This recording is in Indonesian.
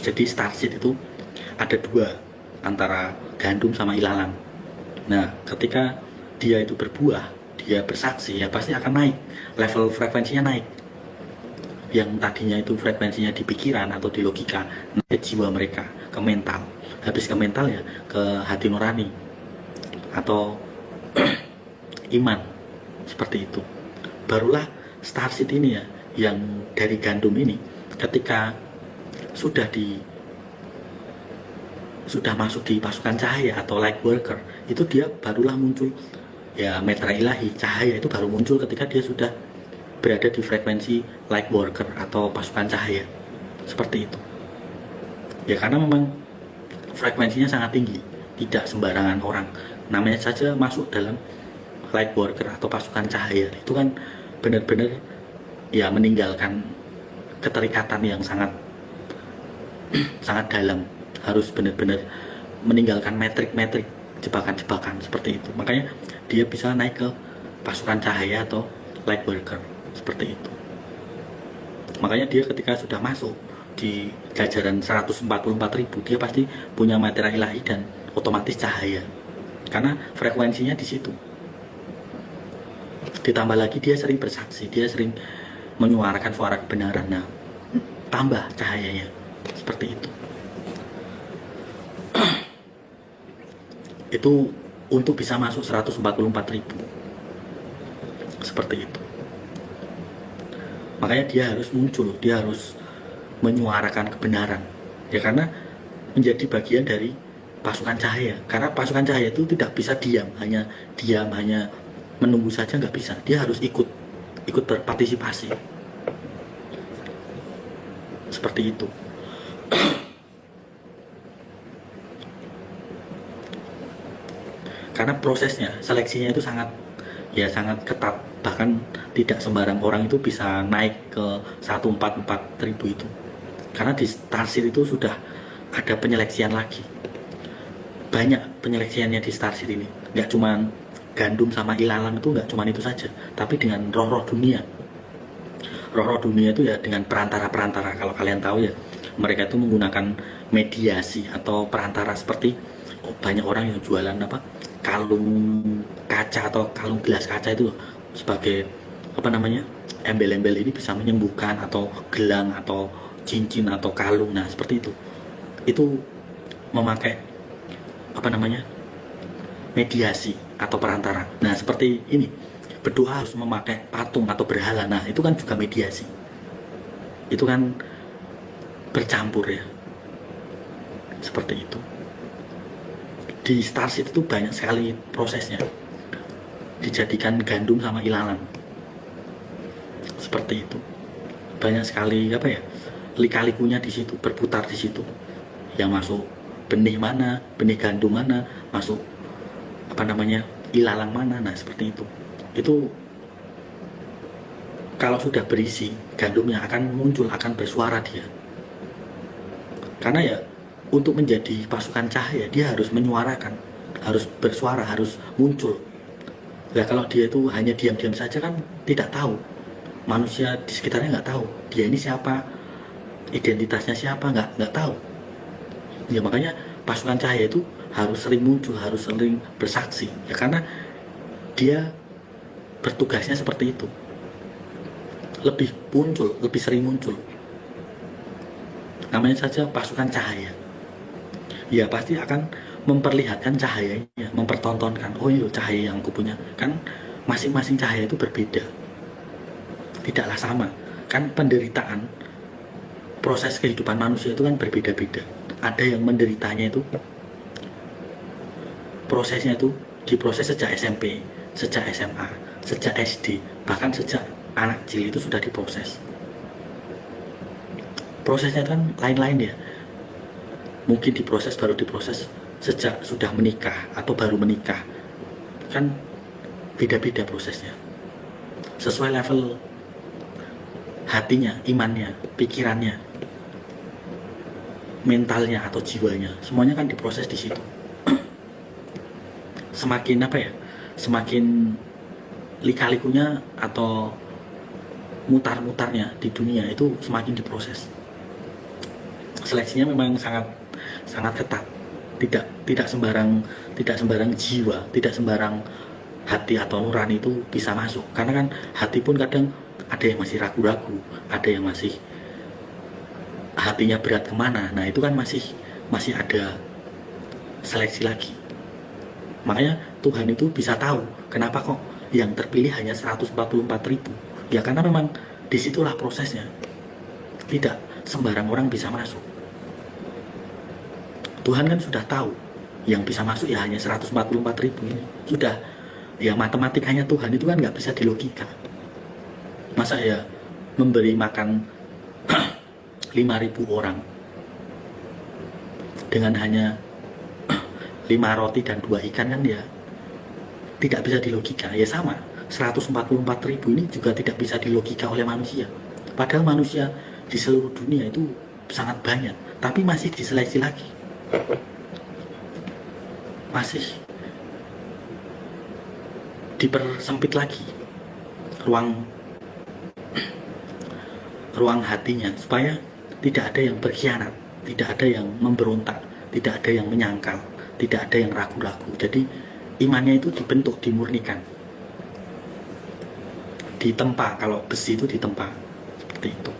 Jadi starseed itu ada dua, antara gandum sama ilalang. Nah, ketika dia itu berbuah, dia bersaksi, ya pasti akan naik, level frekuensinya naik. Yang tadinya itu frekuensinya di pikiran atau di logika, naik ke jiwa mereka, ke mental. Habis ke mental ya ke hati nurani atau iman, seperti itu. Barulah starseed ini ya, yang dari gandum ini, ketika sudah masuk di pasukan cahaya atau light worker, itu dia barulah muncul ya, metra ilahi cahaya itu baru muncul ketika dia sudah berada di frekuensi light worker atau pasukan cahaya, seperti itu ya. Karena memang frekuensinya sangat tinggi, tidak sembarangan orang namanya saja masuk dalam light worker atau pasukan cahaya, itu kan benar-benar ya meninggalkan keterikatan yang sangat sangat dalam, harus benar-benar meninggalkan metrik-metrik, jebakan-jebakan seperti itu. Makanya dia bisa naik ke pasukan cahaya atau light worker, seperti itu. Makanya dia ketika sudah masuk di jajaran 144.000, dia pasti punya materi ilahi dan otomatis cahaya, karena frekuensinya di situ. Ditambah lagi dia sering bersaksi, dia sering menyuarakan suara kebenaran, nah tambah cahayanya, seperti itu. Itu untuk bisa masuk 144.000, seperti itu. Makanya dia harus muncul, dia harus menyuarakan kebenaran ya, karena menjadi bagian dari pasukan cahaya. Karena pasukan cahaya itu tidak bisa hanya menunggu saja, nggak bisa. Dia harus ikut berpartisipasi, seperti itu. Karena prosesnya, seleksinya itu sangat ketat, bahkan tidak sembarang orang itu bisa naik ke 144.000 itu. Karena di starseed itu sudah ada penyeleksian lagi, banyak penyeleksiannya di starseed ini. Nggak cuma gandum sama ilalang, itu nggak cuma itu saja, tapi dengan roh-roh dunia. Roh-roh dunia itu ya dengan perantara-perantara. Kalau kalian tahu ya, mereka itu menggunakan mediasi atau perantara, seperti banyak orang yang jualan kalung kaca atau kalung gelas kaca itu sebagai embel-embel ini bisa menyembuhkan, atau gelang atau cincin atau kalung. Nah seperti itu memakai mediasi atau perantara. Nah seperti ini, berdoa harus memakai patung atau berhala. Nah itu kan juga mediasi, itu kan bercampur ya, seperti itu. Di starseed itu banyak sekali prosesnya, dijadikan gandum sama ilalang, seperti itu. Banyak sekali lika-likunya di situ, berputar di situ. Yang masuk benih mana, benih gandum mana, masuk ilalang mana. Nah seperti itu. Itu kalau sudah berisi, gandumnya akan muncul, akan bersuara dia. Karena ya untuk menjadi pasukan cahaya dia harus menyuarakan, harus bersuara, harus muncul. Nah kalau dia itu hanya diam-diam saja kan tidak tahu, manusia di sekitarnya nggak tahu dia ini siapa, identitasnya siapa, nggak tahu ya. Makanya pasukan cahaya itu harus sering muncul, harus sering bersaksi ya, karena dia bertugasnya seperti itu, lebih muncul, lebih sering muncul. Namanya saja pasukan cahaya ya, pasti akan memperlihatkan cahayanya, mempertontonkan, oh iya cahaya yang aku punya. Kan masing-masing cahaya itu berbeda, tidaklah sama. Kan penderitaan, proses kehidupan manusia itu kan berbeda-beda. Ada yang menderitanya itu, prosesnya itu diproses sejak SMP, sejak SMA, sejak SD, bahkan sejak anak kecil itu sudah diproses. Prosesnya kan lain-lain ya. Mungkin baru diproses sejak sudah menikah atau baru menikah. Kan beda-beda prosesnya, sesuai level hatinya, imannya, pikirannya, mentalnya atau jiwanya, semuanya kan diproses di situ. Semakin semakin lika-likunya atau mutar-mutarnya di dunia itu semakin diproses, seleksinya memang sangat sangat ketat. Tidak sembarang jiwa, tidak sembarang hati atau nurani itu bisa masuk. Karena kan hati pun kadang ada yang masih ragu-ragu, ada yang masih hatinya berat kemana. Nah itu kan masih ada seleksi lagi. Makanya Tuhan itu bisa tahu kenapa kok yang terpilih hanya 144.000. Ya karena memang disitulah prosesnya. Tidak sembarang orang bisa masuk. Tuhan kan sudah tahu yang bisa masuk ya hanya 144.000 ini. Sudah, ya matematikanya Tuhan itu kan nggak bisa dilogika. Masa ya memberi makan 5.000 orang dengan hanya 5 roti dan 2 ikan kan ya tidak bisa dilogika. Ya sama, 144.000 ini juga tidak bisa dilogika oleh manusia. Padahal manusia di seluruh dunia itu sangat banyak, tapi masih diseleksi lagi. Masih dipersempit lagi ruang hatinya supaya tidak ada yang berkhianat, tidak ada yang memberontak, tidak ada yang menyangkal, tidak ada yang ragu-ragu. Jadi imannya itu dibentuk, dimurnikan, ditempa. Kalau besi itu ditempa seperti itu.